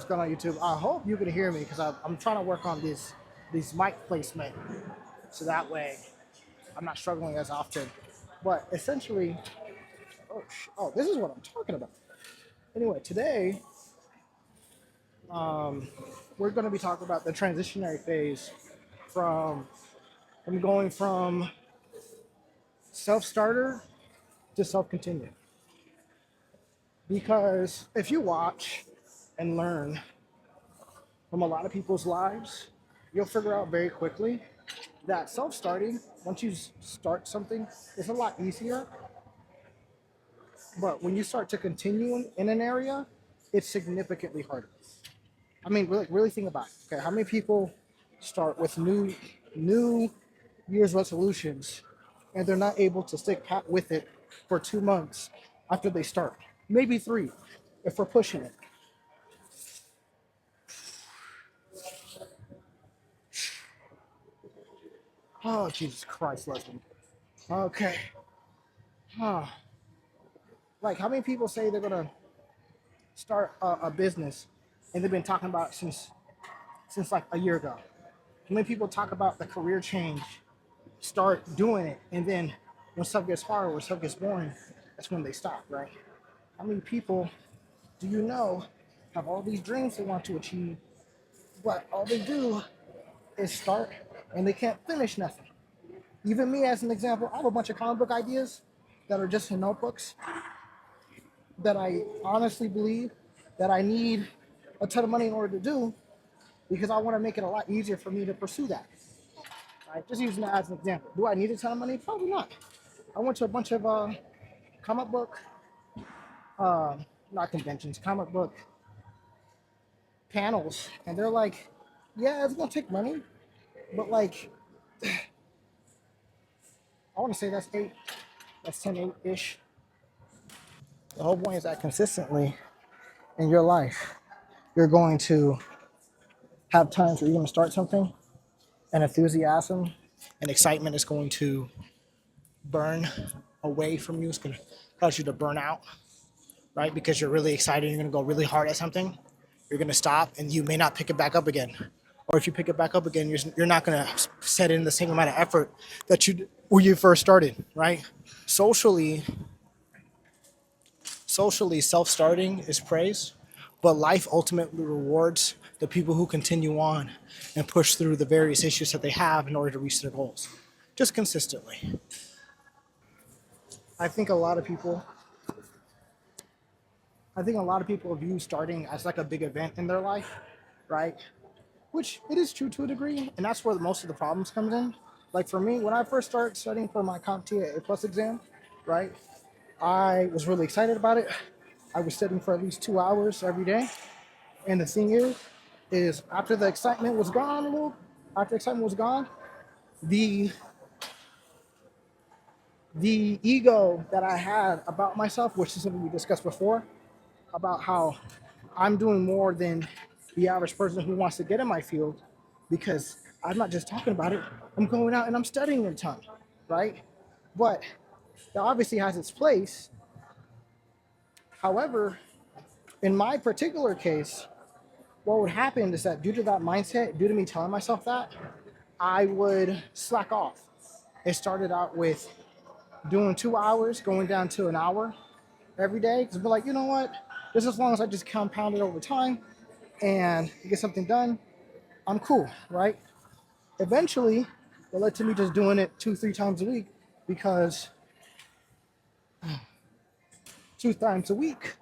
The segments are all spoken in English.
what's going on YouTube? I hope you can hear me because I'm trying to work on these mic placement so that way I'm not struggling as often. But essentially, this is what I'm talking about. Anyway, today we're going to be talking about the transitionary phase from going from self-starter to self-continued. Because if you watch and learn from a lot of people's lives, you'll figure out very quickly that self-starting, once you start something, is a lot easier. But when you start to continue in an area, it's significantly harder. I mean, really think about it. Okay, how many people start with new Year's resolutions and they're not able to stick pat with it for 2 months after they start? Maybe 3, if we're pushing it. Oh, Jesus Christ, Leslie. Okay. Huh. Like, how many people say they're gonna start a business and they've been talking about it since like a year ago? How many people talk about the career change, start doing it, and then when stuff gets hard, when stuff gets boring, that's when they stop, right? How many people do you know have all these dreams they want to achieve, but all they do is start and they can't finish nothing? Even me, as an example, I have a bunch of comic book ideas that are just in notebooks that I honestly believe that I need a ton of money in order to do because I want to make it a lot easier for me to pursue that. Right? Just using that as an example. Do I need a ton of money? Probably not. I went to a bunch of comic book, not conventions, comic book panels, and they're like, yeah, it's gonna take money, but like, I want to say that's 10-8-ish. The whole point is that consistently in your life, you're going to have times where you're going to start something and enthusiasm and excitement is going to burn away from you. It's going to cause you to burn out, right? Because you're really excited, you're going to go really hard at something. You're going to stop and you may not pick it back up again. Or if you pick it back up again, you're not going to set in the same amount of effort that you when you first started, right? Socially, self-starting is praised, but life ultimately rewards the people who continue on and push through the various issues that they have in order to reach their goals, just consistently. I think a lot of people, view starting as like a big event in their life, right? Which it is true to a degree, and that's where most of the problems comes in. Like for me, when I first started studying for my CompTIA A plus exam, right? I was really excited about it. I was studying for at least 2 hours every day. And the thing is after the excitement was gone, the ego that I had about myself, which is something we discussed before, about how I'm doing more than the average person who wants to get in my field, because I'm not just talking about it, I'm going out and I'm studying a ton, right? But that obviously has its place. However, in my particular case, what would happen is that due to that mindset, due to me telling myself that, I would slack off. It started out with doing 2 hours, going down to an hour every day. Because I'd be like, you know what? Just as long as I just compound it over time and get something done, I'm cool, right? Eventually, it led to me just doing it 2-3 times a week because 2 times a week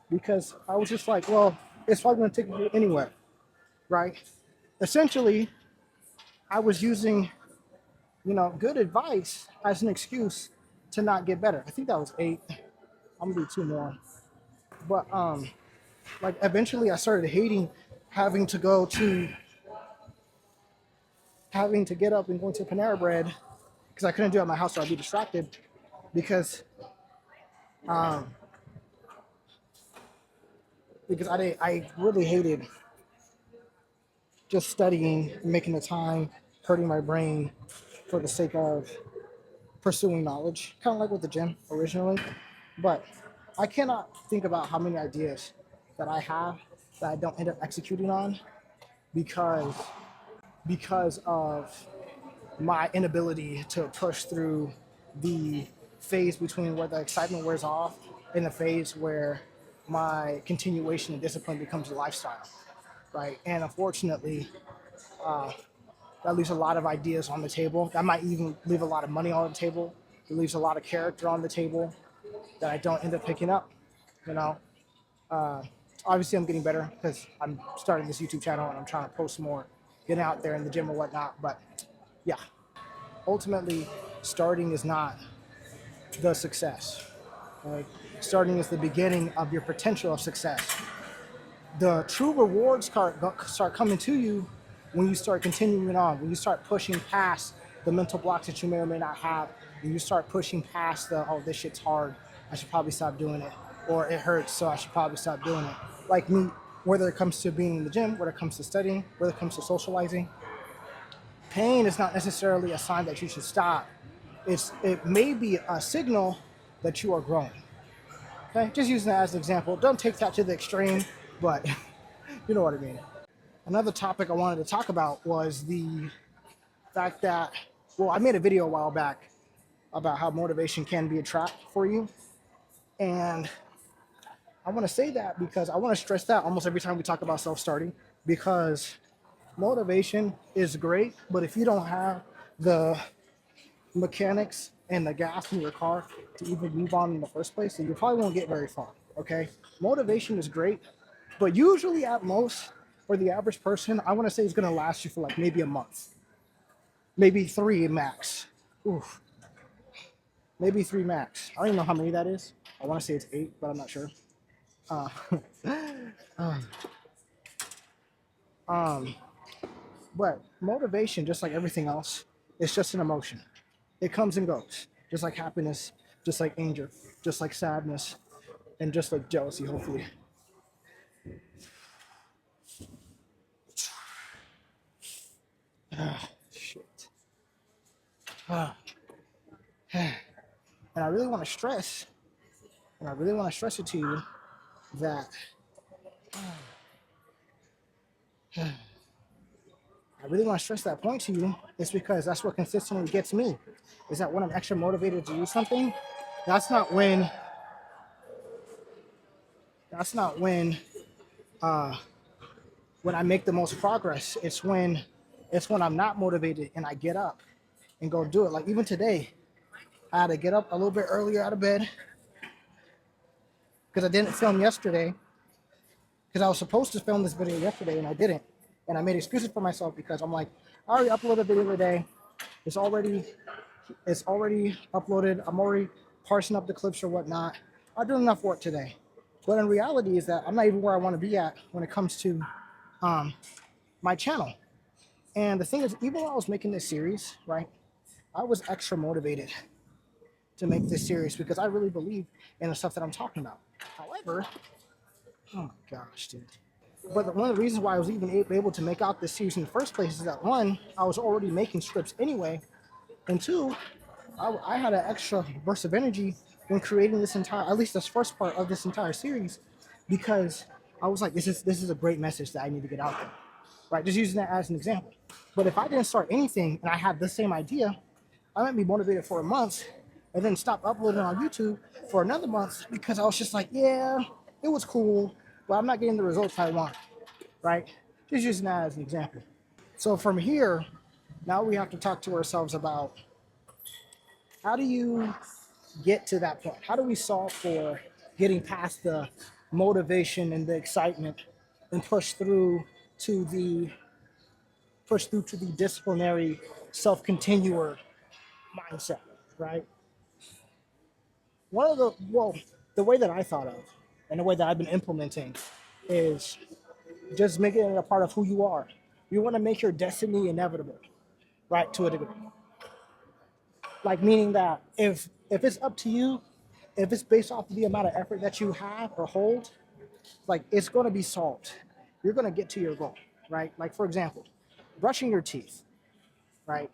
because I was just like, well, it's probably going to take me anywhere, right? Essentially, I was using, good advice as an excuse to not get better. I think that was 8. I'm gonna do 2 more. But like eventually I started hating having to go to having to get up and go to Panera Bread because I couldn't do it at my house, so I'd be distracted because um, I really hated just studying, making the time, hurting my brain for the sake of pursuing knowledge, kind of like with the gym originally. But I cannot think about how many ideas that I have that I don't end up executing on because of my inability to push through the phase between where the excitement wears off and the phase where my continuation and discipline becomes a lifestyle, right? And unfortunately, that leaves a lot of ideas on the table. That might even leave a lot of money on the table. It leaves a lot of character on the table that I don't end up picking up. You know, uh, obviously I'm getting better because I'm starting this YouTube channel and I'm trying to post more, getting out there in the gym or whatnot. But yeah, ultimately, starting is not the success. Right? Starting is the beginning of your potential of success. The true rewards start coming to you when you start continuing on, when you start pushing past the mental blocks that you may or may not have, when you start pushing past the, oh, this shit's hard, I should probably stop doing it, or it hurts, so I should probably stop doing it. Like me, whether it comes to being in the gym, whether it comes to studying, whether it comes to socializing, pain is not necessarily a sign that you should stop. It may be a signal that you are growing. Okay, just using that as an example. Don't take that to the extreme, but you know what I mean. Another topic I wanted to talk about was the fact that, well, I made a video a while back about how motivation can be a trap for you. And I want to say that because I want to stress that almost every time we talk about self-starting, because motivation is great, but if you don't have the mechanics and the gas in your car to even move on in the first place, then you probably won't get very far. Okay, motivation is great, but usually at most for the average person, I want to say it's going to last you for like maybe a month, maybe 3 max. Oof, maybe 3 max. I don't even know how many that is. I want to say it's 8, but I'm not sure. Uh, but motivation, just like everything else, it's just an emotion. It comes and goes, just like happiness, just like anger, just like sadness, and just like jealousy, hopefully. Shit. And I really want to stress, and I really want to stress it to you that I really want to stress that point to you is because that's what consistently gets me. Is that when I'm extra motivated to do something, that's not when that's not when I make the most progress. It's when I'm not motivated and I get up and go do it. Like even today, I had to get up a little bit earlier out of bed because I didn't film yesterday because I was supposed to film this video yesterday and I didn't. And I made excuses for myself because I'm like, I already uploaded a video today. It's already uploaded. I'm already parsing up the clips or whatnot. I did enough work today. But in reality is that I'm not even where I want to be at when it comes to my channel. And the thing is, even while I was making this series, right, I was extra motivated to make this series because I really believe in the stuff that I'm talking about. However, oh my gosh, dude. But one of the reasons why I was even able to make out this series in the first place is that one, I was already making scripts anyway, and two, I had an extra burst of energy when creating this entire, at least this first part of this entire series, because I was like, this is a great message that I need to get out there, right? Just using that as an example. But if I didn't start anything and I had the same idea, I might be motivated for a month and then stop uploading on YouTube for another month because I was just like, yeah, it was cool, but I'm not getting the results I want, right? Just using that as an example. So from here, now we have to talk to ourselves about how do you get to that point? How do we solve for getting past the motivation and the excitement and push through to the disciplinary self-continuer mindset, right? The way that I thought of and the way that I've been implementing is just making it a part of who you are. You want to make your destiny inevitable, right? To a degree. Like meaning that if it's up to you, if it's based off of the amount of effort that you have or hold, like it's going to be solved. You're going to get to your goal, right? Like for example, brushing your teeth, right?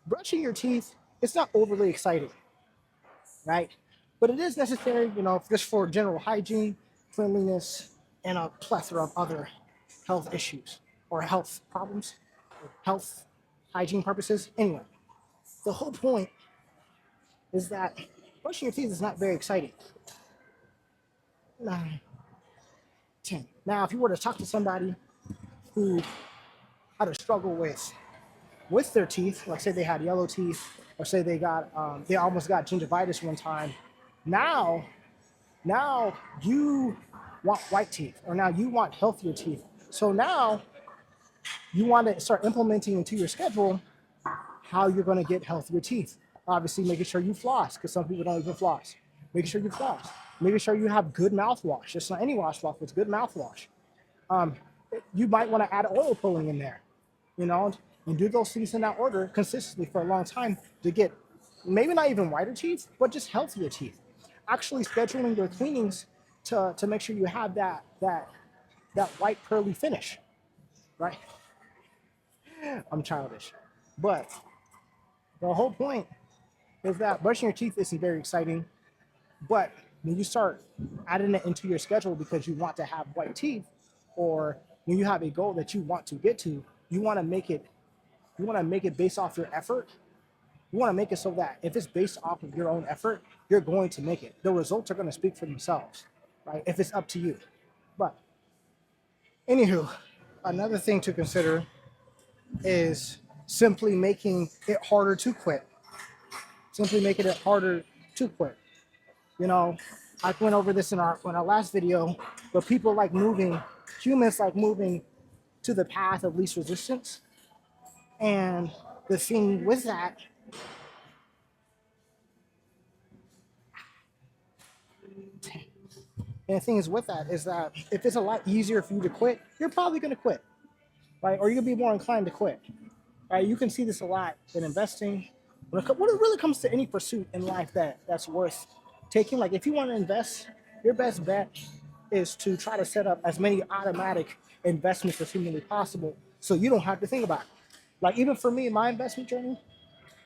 Brushing your teeth, it's not overly exciting, right? But it is necessary, just for general hygiene, cleanliness, and a plethora of other health issues or health problems, health hygiene purposes. Anyway, the whole point is that brushing your teeth is not very exciting. 9, 10. Now, if you were to talk to somebody who had a struggle with their teeth, like say they had yellow teeth, or say they almost got gingivitis one time. Now you want white teeth, or now you want healthier teeth. So now you want to start implementing into your schedule how you're going to get healthier teeth. Obviously, making sure you floss, because some people don't even floss. Making sure you floss. Making sure you have good mouthwash. Just not any washcloth, but it's good mouthwash. Um, you might want to add oil pulling in there, you know, and do those things in that order consistently for a long time to get maybe not even whiter teeth, but just healthier teeth. Actually scheduling your cleanings to make sure you have that white pearly finish, right? I'm childish. But the whole point is that brushing your teeth isn't very exciting, but when you start adding it into your schedule because you want to have white teeth, or when you have a goal that you want to get to, you want to make it based off your effort. You want to make it so that if it's based off of your own effort, you're going to make it. The results are going to speak for themselves, right? If it's up to you. But anywho, another thing to consider is simply making it harder to quit. Simply making it harder to quit. You know, I went over this in our last video, but humans like moving to the path of least resistance. And the thing with that, is that if it's a lot easier for you to quit, you're probably going to quit, right? Or you're going to be more inclined to quit, right? You can see this a lot in investing. When it really comes to any pursuit in life that's worth taking, like if you want to invest, your best bet is to try to set up as many automatic investments as humanly possible so you don't have to think about it. Like even for me, in my investment journey,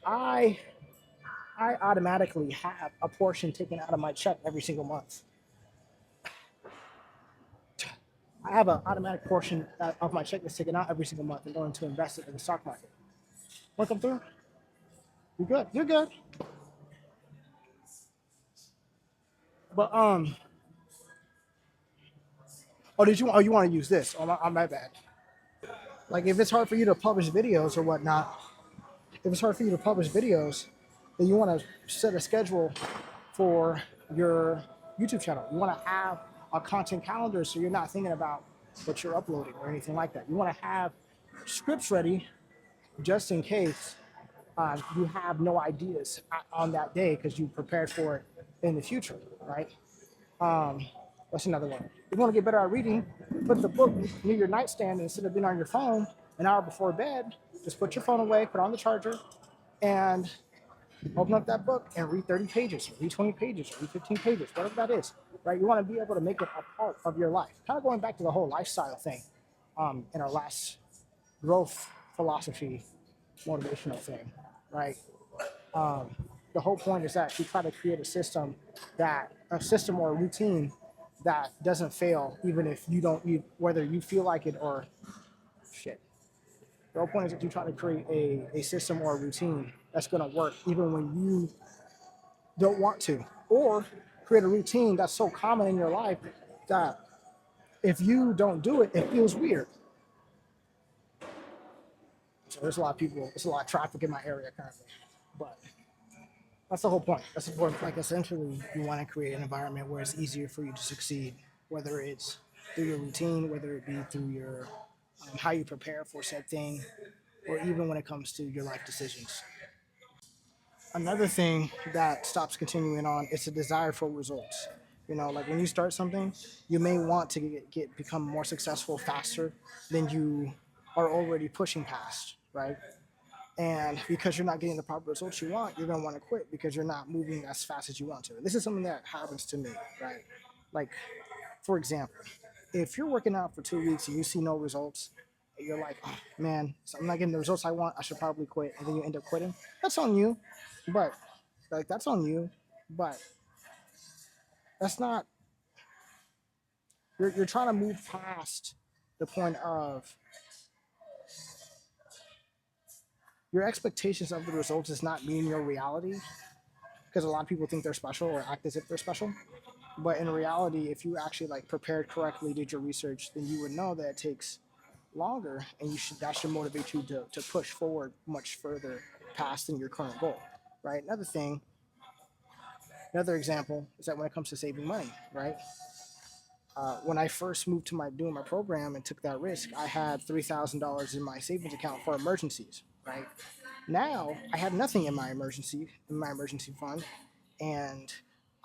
I I automatically have a portion taken out of my check every single month. I have an automatic portion of my check that's taken out every single month and going to invest it in the stock market. Want to come through? You're good. You're good. But oh, did you? Oh, you want to use this? My bad. Like if it's hard for you to publish videos or whatnot, if it's hard for you to publish videos, then you want to set a schedule for your YouTube channel. You want to have a content calendar so you're not thinking about what you're uploading or anything like that. You want to have scripts ready just in case you have no ideas on that day because you prepared for it in the future, right? What's another one? If you want to get better at reading, put the book near your nightstand instead of being on your phone an hour before bed. Just put your phone away, put on the charger, and open up that book and read 30 pages, or read 20 pages, or read 15 pages, whatever that is, right? You want to be able to make it a part of your life. Kind of going back to the whole lifestyle thing in our last growth philosophy, motivational thing, right? The whole point is that you try to create a system or a routine that doesn't fail, even if whether you feel like it or shit. The whole point is that you try to create a system or a routine that's going to work even when you don't want to, or create a routine that's so common in your life that if you don't do it, it feels weird. So there's a lot of traffic in my area currently, but that's the whole point. That's the point. Like essentially, you want to create an environment where it's easier for you to succeed, whether it's through your routine, whether it be through your how you prepare for said thing, or even when it comes to your life decisions. Another thing that stops continuing on is a desire for results. You know, like when you start something, you may want to become more successful faster than you are already pushing past, right? And because you're not getting the proper results you want, you're gonna want to quit because you're not moving as fast as you want to. And this is something that happens to me, right? Like, for example, if you're working out for 2 weeks and you see no results, you're like, oh, man, so I'm not getting the results I want. I should probably quit, and then you end up quitting. That's on you, but that's on you, but that's not You're trying to move past the point of your expectations of the results is not meeting your reality, because a lot of people think they're special or act as if they're special. But in reality, if you actually like prepared correctly, did your research, then you would know that it takes longer, and that should motivate you to push forward much further past than your current goal, right? Another example is that when it comes to saving money, right? When I first moved to doing my program and took that risk, I had $3,000 in my savings account for emergencies, right? Now I have nothing in my emergency fund, and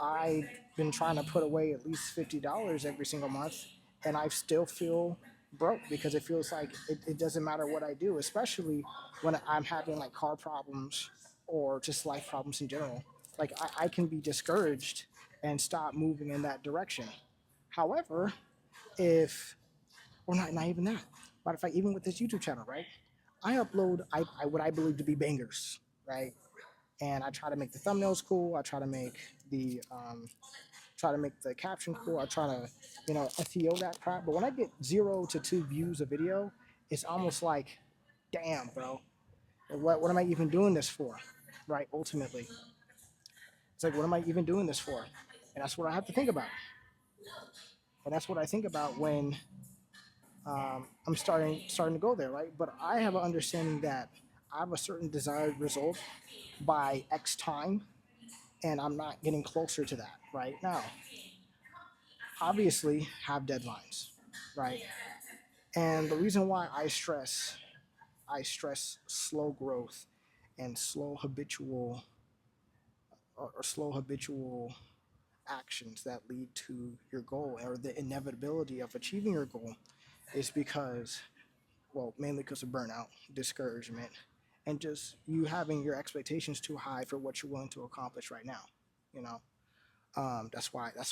I've been trying to put away at least $50 every single month, and I still feel broke because it feels like it doesn't matter what I do, especially when I'm having like car problems or just life problems in general. Like I can be discouraged and stop moving in that direction. However, if or not even that. Matter of fact, even with this YouTube channel, right? I upload what I believe to be bangers, right? And I try to make the thumbnails cool. I try to make the caption cool. I try to, SEO that crap. But when I get 0 to 2 views a video, it's almost like, damn, bro, what am I even doing this for, right? Ultimately, it's like, what am I even doing this for? And that's what I have to think about. And that's what I think about when I'm starting to go there, right? But I have an understanding that I have a certain desired result by X time, and I'm not getting closer to that right now. Obviously, have deadlines, right? And the reason why I stress slow growth and slow habitual actions that lead to your goal or the inevitability of achieving your goal is because, well, mainly because of burnout, discouragement, and just you having your expectations too high for what you're willing to accomplish right now. You know, that's why I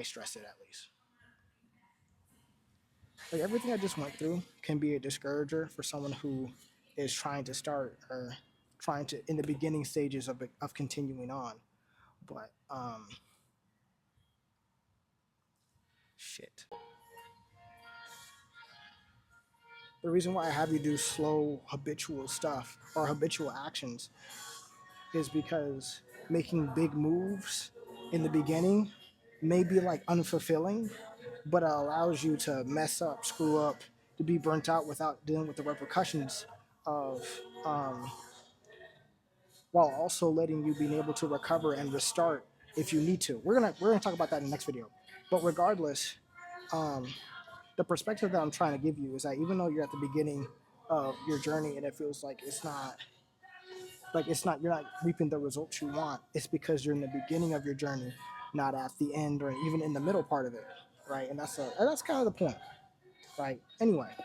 stress it at least. Like everything I just went through can be a discourager for someone who is trying to start or trying to in the beginning stages of continuing on. But shit. The reason why I have you do slow habitual stuff or habitual actions is because making big moves in the beginning may be like unfulfilling, but it allows you to mess up, screw up, to be burnt out without dealing with the repercussions of, um, while also letting you being able to recover and restart if you need to. We're gonna talk about that in the next video. But regardless, um, the perspective that I'm trying to give you is that even though you're at the beginning of your journey and it feels like it's not you're not reaping the results you want, it's because you're in the beginning of your journey, not at the end or even in the middle part of it, right? And that's kind of the point, right? Anyway,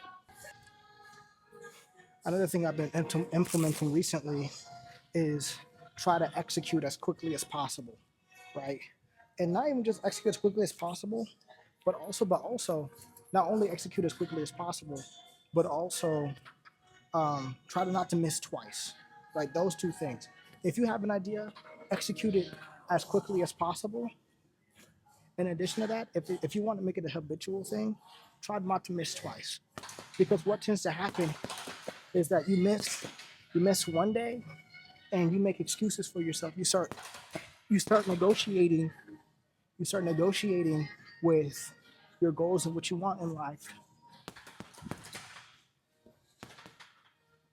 another thing I've been implementing recently is try to execute as quickly as possible, right? And not even just execute as quickly as possible, but also not only execute as quickly as possible, but also try to not to miss twice. Like those two things. If you have an idea, execute it as quickly as possible. In addition to that, if you want to make it a habitual thing, try not to miss twice. Because what tends to happen is that you miss one day and you make excuses for yourself. You start negotiating you start negotiating with your goals and what you want in life.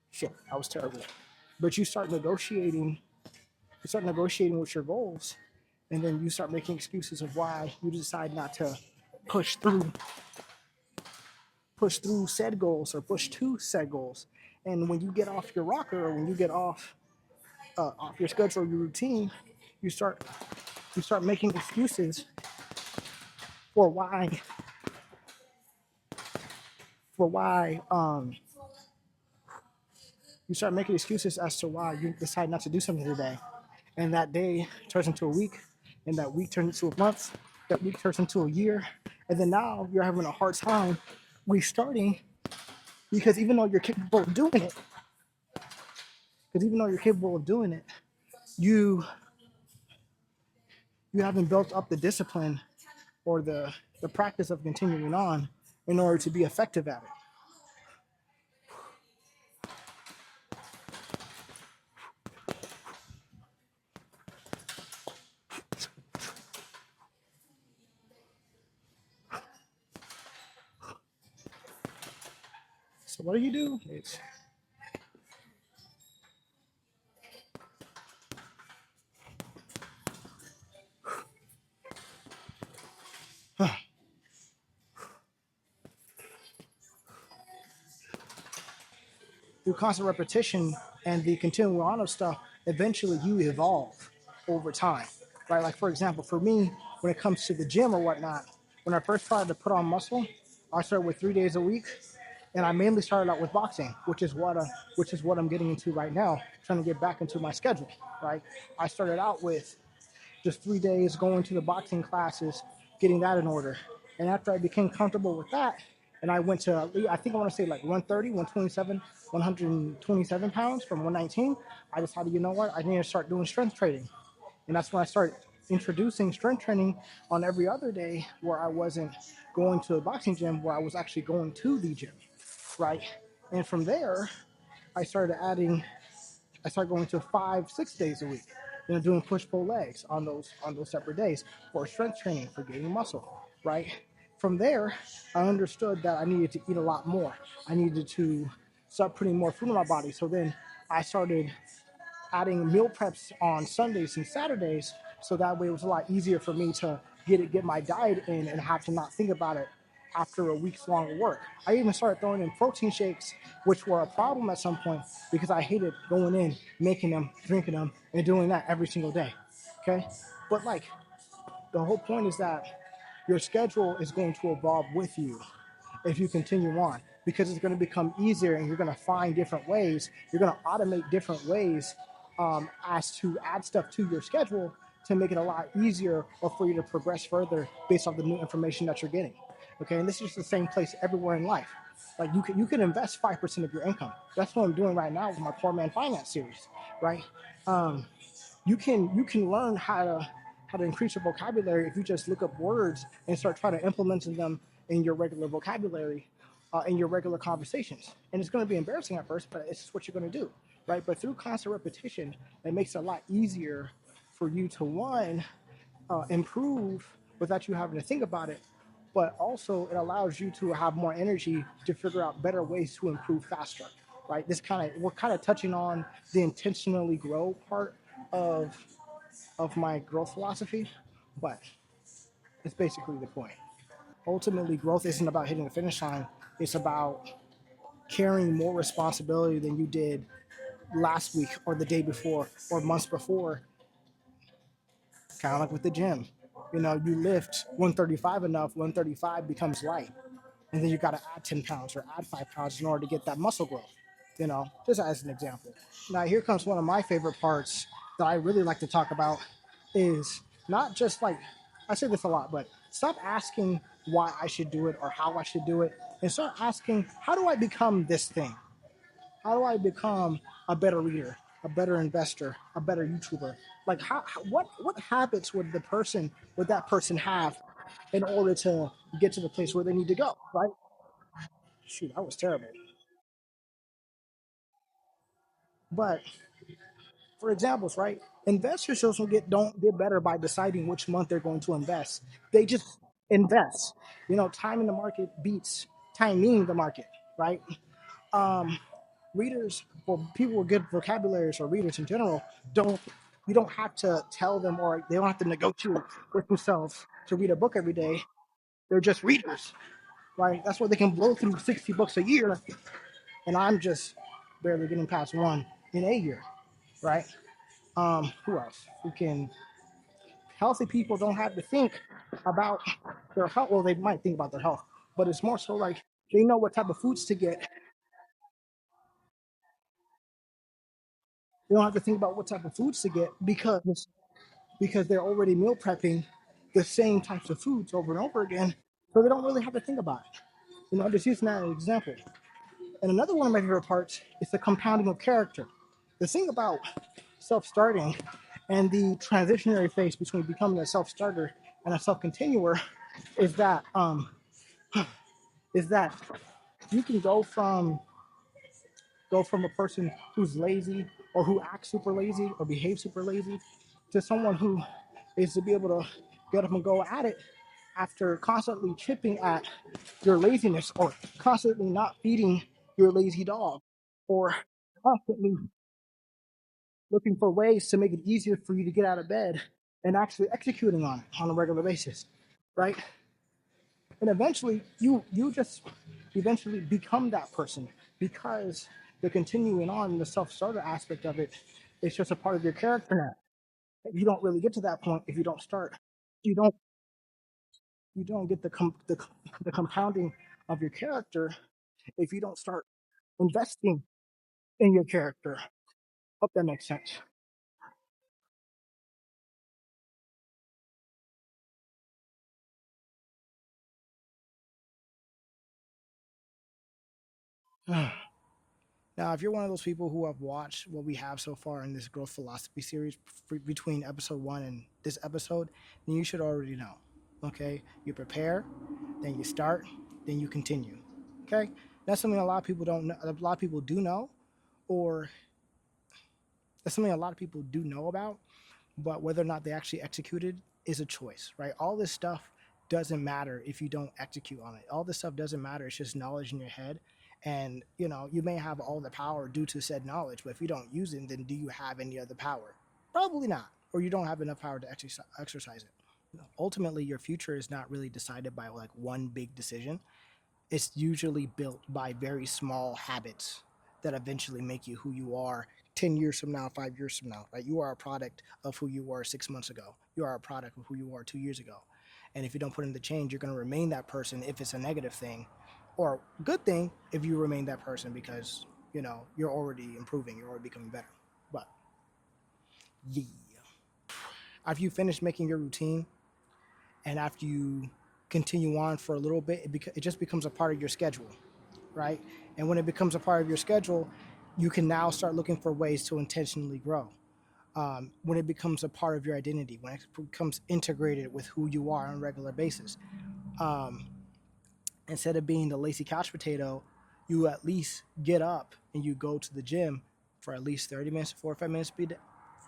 Shit, that was terrible. But you start negotiating with your goals, and then you start making excuses of why you decide not to push through push through said goals or push to said goals. And when you get off your rocker or when you get off your schedule or your routine, you start you start making excuses for why you start making excuses as to why you decide not to do something today. And that day turns into a week, and that week turns into a month, that week turns into a year, and then now you're having a hard time restarting because even though you're capable of doing it, you you haven't built up the discipline or the practice of continuing on in order to be effective at it. So what do you do? It's through constant repetition and the continuing on of stuff, eventually you evolve over time, right? Like for example, for me, when it comes to the gym or whatnot, when I first started to put on muscle, I started with 3 days a week, and I mainly started out with boxing, which is what I'm getting into right now, trying to get back into my schedule, right? I started out with just 3 days going to the boxing classes, getting that in order. And after I became comfortable with that, and I went to, I think I want to say like 130, 127, 127 pounds from 119, I decided, you know what, I need to start doing strength training. And that's when I started introducing strength training on every other day where I wasn't going to a boxing gym, where I was actually going to the gym, right? And from there, I started adding I started going to 5, 6 days a week, doing push pull legs on those separate days for strength training, for gaining muscle, right? From there, I understood that I needed to eat a lot more. I needed to start putting more food in my body. So then I started adding meal preps on Sundays and Saturdays, so that way it was a lot easier for me to get my diet in and have to not think about it after a week's long work. I even started throwing in protein shakes, which were a problem at some point because I hated going in, making them, drinking them, and doing that every single day. Okay, but like the whole point is that your schedule is going to evolve with you if you continue on, because it's going to become easier and you're going to find different ways. You're going to automate different ways as to add stuff to your schedule to make it a lot easier or for you to progress further based off the new information that you're getting. Okay, and this is the same place everywhere in life. Like you can invest 5% of your income. That's what I'm doing right now with my Poor Man Finance series, right? Um, you can learn how to increase your vocabulary if you just look up words and start trying to implementing them in your regular vocabulary, in your regular conversations. And it's going to be embarrassing at first, but it's just what you're going to do, right? But through constant repetition, it makes it a lot easier for you to one improve without you having to think about it, but also it allows you to have more energy to figure out better ways to improve faster, right? We're kind of touching on the intentionally grow part of my growth philosophy, but it's basically the point. Ultimately, growth isn't about hitting the finish line. It's about carrying more responsibility than you did last week or the day before or months before. Kind of like with the gym. You lift 135 enough, 135 becomes light. And then you got to add 10 pounds or add 5 pounds in order to get that muscle growth, just as an example. Now, here comes one of my favorite parts that I really like to talk about is not just like, I say this a lot, but stop asking why I should do it or how I should do it and start asking, how do I become this thing? How do I become a better reader, a better investor, a better YouTuber? Like, what habits would that person have in order to get to the place where they need to go, right? Shoot, that was terrible. But for examples, right? Investors also don't get better by deciding which month they're going to invest. They just invest. Time in the market beats timing the market, right? Um, Readers or people with good vocabularies or readers in general don't you don't have to tell them, or they don't have to negotiate with themselves to read a book every day. They're just readers, right? That's why they can blow through 60 books a year, and I'm just barely getting past one in a year, right? Who else? Who can Healthy people don't have to think about their health. Well, they might think about their health, but it's more so like they know what type of foods to get. They don't have to think about what type of foods to get because they're already meal prepping the same types of foods over and over again, so they don't really have to think about it. I'm just using that as an example. And another one of my favorite parts is the compounding of character. The thing about self-starting and the transitionary phase between becoming a self-starter and a self-continuer is that is that you can go from a person who's lazy or who acts super lazy or behaves super lazy to someone who is to be able to get up and go at it after constantly chipping at your laziness or constantly not feeding your lazy dog or constantly looking for ways to make it easier for you to get out of bed and actually executing on it on a regular basis, right? And eventually you just eventually become that person because the continuing on the self-starter aspect of it is just a part of your character now. You don't really get to that point if you don't start. You don't you don't get the compounding of your character if you don't start investing in your character. Hope that makes sense. Now, if you're one of those people who have watched what we have so far in this growth philosophy series between episode one and this episode, then you should already know. Okay, you prepare, then you start, then you continue. Okay, that's something a lot of people don't know. A lot of people do know, or that's something a lot of people do know about, but whether or not they actually executed is a choice, right? All this stuff doesn't matter if you don't execute on it. All this stuff doesn't matter. It's just knowledge in your head. And, you may have all the power due to said knowledge, but if you don't use it, then do you have any other power? Probably not. Or you don't have enough power to exercise it. Ultimately, your future is not really decided by like one big decision. It's usually built by very small habits that eventually make you who you are 10 years from now, 5 years from now, right? You are a product of who you were 6 months ago. You are a product of who you were 2 years ago. And if you don't put in the change, you're going to remain that person if it's a negative thing, or good thing if you remain that person because, you're already improving, you're already becoming better. But yeah, after you finish making your routine and after you continue on for a little bit, it just becomes a part of your schedule, right? And when it becomes a part of your schedule, you can now start looking for ways to intentionally grow. When it becomes a part of your identity, when it becomes integrated with who you are on a regular basis, um, instead of being the lazy couch potato, you at least get up and you go to the gym for at least 30 minutes to 45 minutes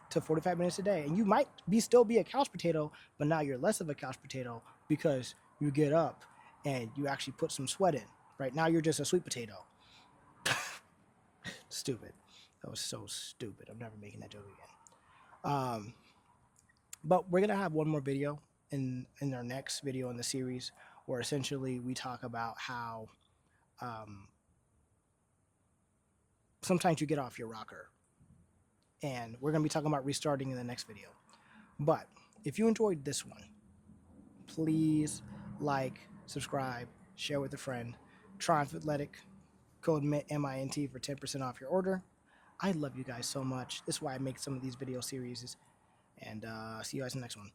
to 45 minutes a day. And you might still be a couch potato, but now you're less of a couch potato because you get up and you actually put some sweat in. Right now, you're just a sweet potato. Stupid. That was so stupid. I'm never making that joke again. But we're gonna have one more video in our next video in the series, where essentially we talk about how um, sometimes you get off your rocker, and we're gonna be talking about restarting in the next video. But if you enjoyed this one, please like, subscribe, share with a friend. Triumph Athletic, code MINT for 10% off your order. I love you guys so much. This is why I make some of these video series. And see you guys in the next one.